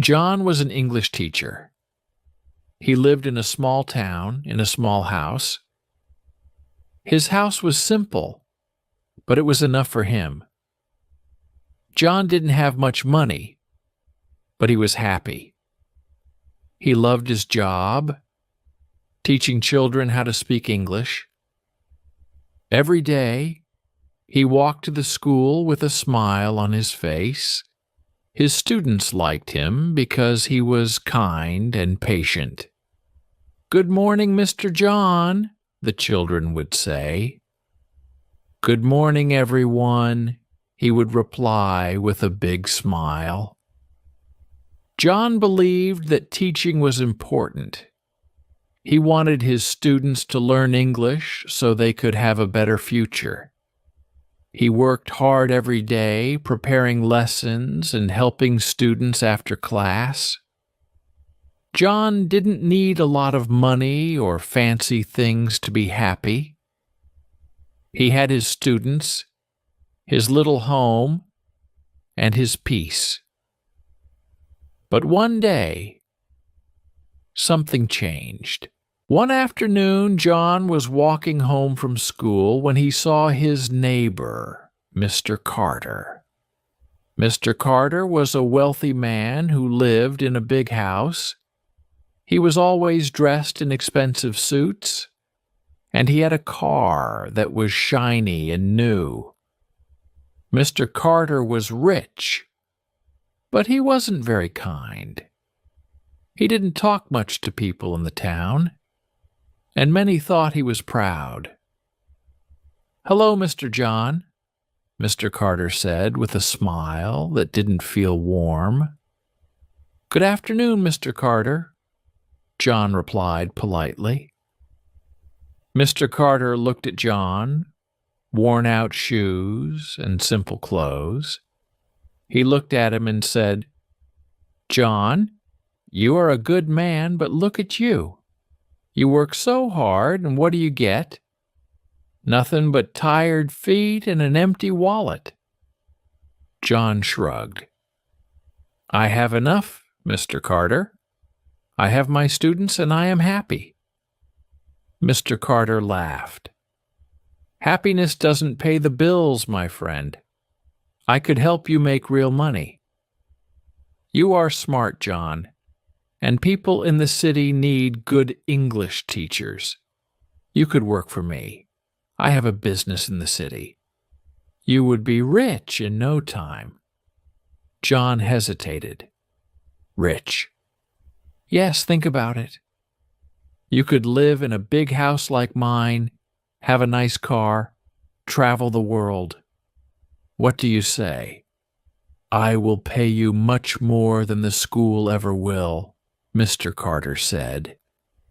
John was an English teacher. He lived in a small town, in a small house. His house was simple, but it was enough for him. John didn't have much money, but he was happy. He loved his job, teaching children how to speak English. Every day, he walked to the school with a smile on his face. His students liked him because he was kind and patient. "Good morning, Mr. John," the children would say. "Good morning, everyone," he would reply with a big smile. John believed that teaching was important. He wanted his students to learn English so they could have a better future. He worked hard every day, preparing lessons and helping students after class. John didn't need a lot of money or fancy things to be happy. He had his students, his little home, and his peace. But one day, something changed. One afternoon, John was walking home from school when he saw his neighbor, Mr. Carter. Mr. Carter was a wealthy man who lived in a big house. He was always dressed in expensive suits, and he had a car that was shiny and new. Mr. Carter was rich, but he wasn't very kind. He didn't talk much to people in the town, and many thought he was proud. "Hello, Mr. John," Mr. Carter said with a smile that didn't feel warm. "Good afternoon, Mr. Carter," John replied politely. Mr. Carter looked at John, worn-out shoes and simple clothes. He looked at him and said, "John, you are a good man, but look at you. You work so hard, and what do you get? Nothing but tired feet and an empty wallet." John shrugged. "I have enough, Mr. Carter. I have my students, and I am happy." Mr. Carter laughed. "Happiness doesn't pay the bills, my friend. I could help you make real money. You are smart, John, and people in the city need good English teachers. You could work for me. I have a business in the city. You would be rich in no time." John hesitated. "Rich? Yes, think about it. You could live in a big house like mine, have a nice car, travel the world. What do you say?" "I will pay you much more than the school ever will," Mr. Carter said,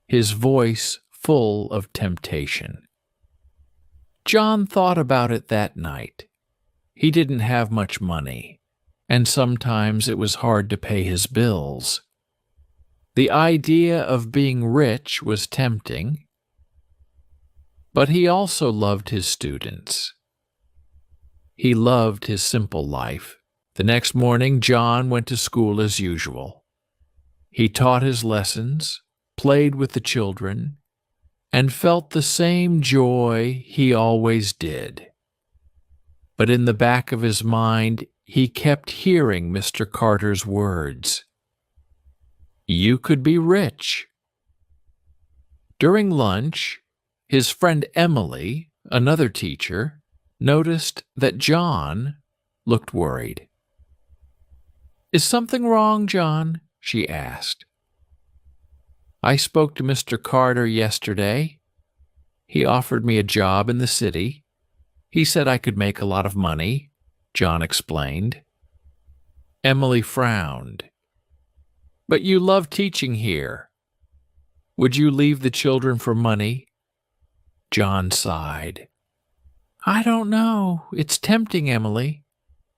his voice full of temptation. John thought about it that night. He didn't have much money, and sometimes it was hard to pay his bills. The idea of being rich was tempting, but he also loved his students. He loved his simple life. The next morning, John went to school as usual. He taught his lessons, played with the children, and felt the same joy he always did. But in the back of his mind, he kept hearing Mr. Carter's words. You could be rich. During lunch, his friend Emily, another teacher, noticed that John looked worried. "Is something wrong, John?" she asked. "I spoke to Mr. Carter yesterday. He offered me a job in the city. He said I could make a lot of money," John explained. Emily frowned. "But you love teaching here. Would you leave the children for money?" John sighed. "I don't know. It's tempting, Emily.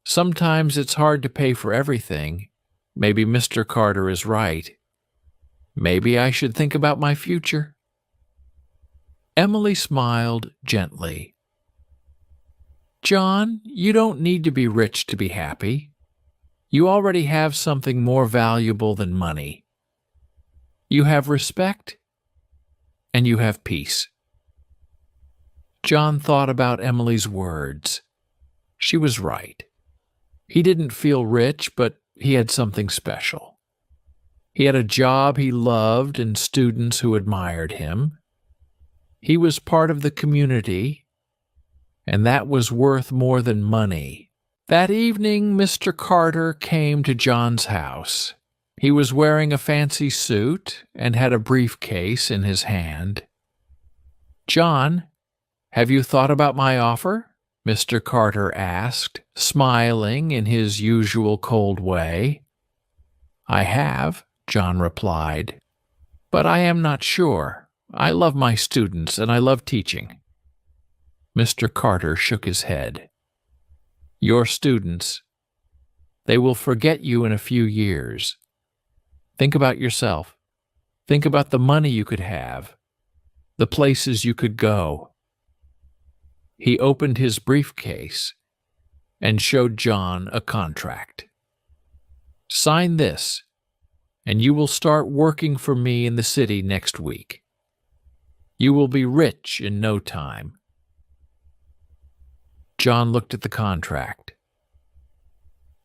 Sometimes it's hard to pay for everything. Maybe Mr. Carter is right. Maybe I should think about my future." Emily smiled gently. "John, you don't need to be rich to be happy. You already have something more valuable than money. You have respect, and you have peace. John thought about Emily's words. She was right. He didn't feel rich, but he had something special. He had a job he loved and students who admired him. He was part of the community, and that was worth more than money. That evening, Mr. Carter came to John's house. He was wearing a fancy suit and had a briefcase in his hand. "John, have you thought about my offer?" Mr. Carter asked, smiling in his usual cold way. "I have," John replied, "but I am not sure. I love my students and I love teaching." Mr. Carter shook his head. "Your students, they will forget you in a few years. Think about yourself. Think about the money you could have, the places you could go." He opened his briefcase and showed John a contract. "Sign this, and you will start working for me in the city next week. You will be rich in no time." John looked at the contract.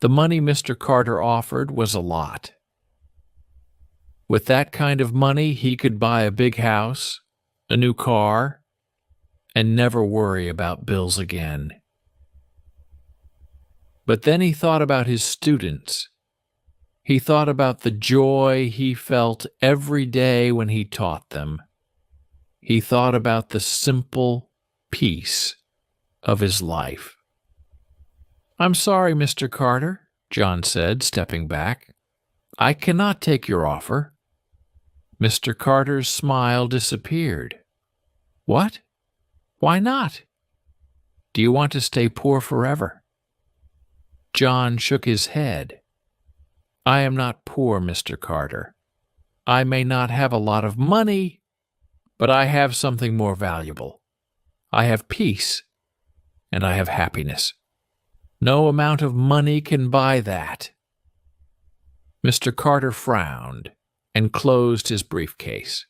The money Mr. Carter offered was a lot. With that kind of money, he could buy a big house, a new car, and never worry about bills again. But then he thought about his students. He thought about the joy he felt every day when he taught them. He thought about the simple peace of his life. "I'm sorry, Mr. Carter," John said, stepping back. "I cannot take your offer." Mr. Carter's smile disappeared. "What? Why not? Do you want to stay poor forever?" John shook his head. "I am not poor, Mr. Carter. I may not have a lot of money, but I have something more valuable. I have peace, and I have happiness. No amount of money can buy that." Mr. Carter frowned and closed his briefcase.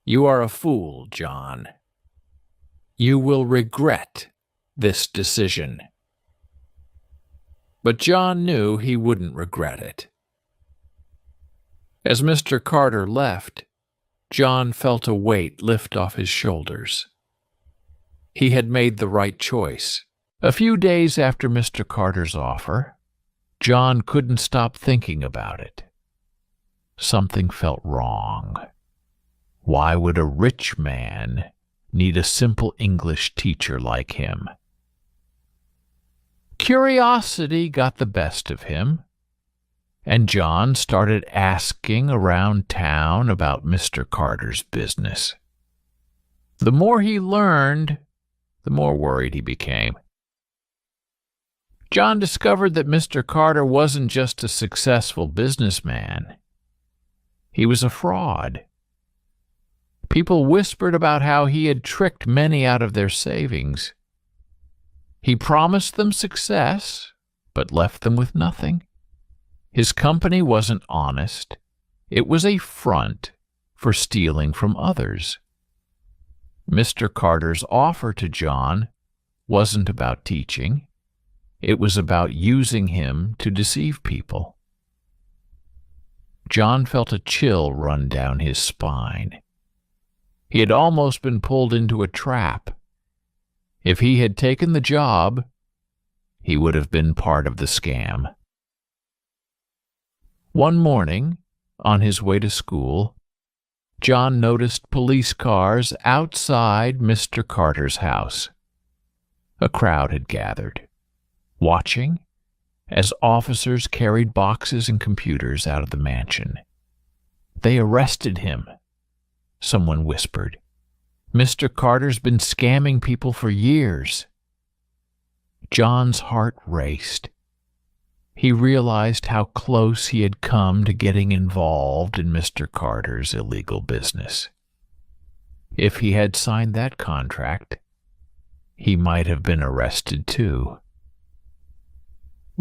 "You are a fool, John. You will regret this decision." But John knew he wouldn't regret it. As Mr. Carter left, John felt a weight lift off his shoulders. He had made the right choice. A few days after Mr. Carter's offer, John couldn't stop thinking about it. Something felt wrong. Why would a rich man need a simple English teacher like him? Curiosity got the best of him, and John started asking around town about Mr. Carter's business. The more he learned, the more worried he became. John discovered that Mr. Carter wasn't just a successful businessman. He was a fraud. People whispered about how he had tricked many out of their savings. He promised them success, but left them with nothing. His company wasn't honest. It was a front for stealing from others. Mr. Carter's offer to John wasn't about teaching. It was about using him to deceive people. John felt a chill run down his spine. He had almost been pulled into a trap. If he had taken the job, he would have been part of the scam. One morning, on his way to school, John noticed police cars outside Mr. Carter's house. A crowd had gathered, watching as officers carried boxes and computers out of the mansion. "They arrested him," someone whispered. "Mr. Carter's been scamming people for years." John's heart raced. He realized how close he had come to getting involved in Mr. Carter's illegal business. If he had signed that contract, he might have been arrested too.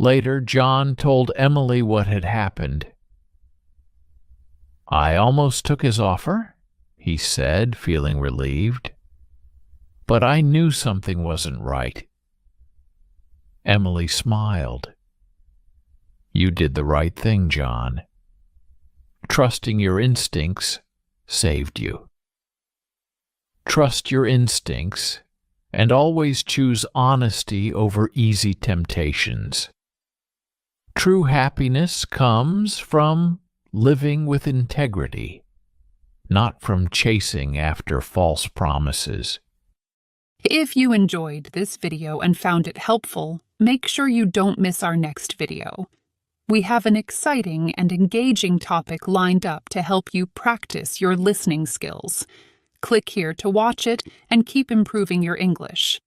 Later, John told Emily what had happened. "I almost took his offer," he said, feeling relieved. "But I knew something wasn't right." Emily smiled. "You did the right thing, John. Trusting your instincts saved you. Trust your instincts and always choose honesty over easy temptations. True happiness comes from living with integrity, not from chasing after false promises." If you enjoyed this video and found it helpful, make sure you don't miss our next video. We have an exciting and engaging topic lined up to help you practice your listening skills. Click here to watch it and keep improving your English.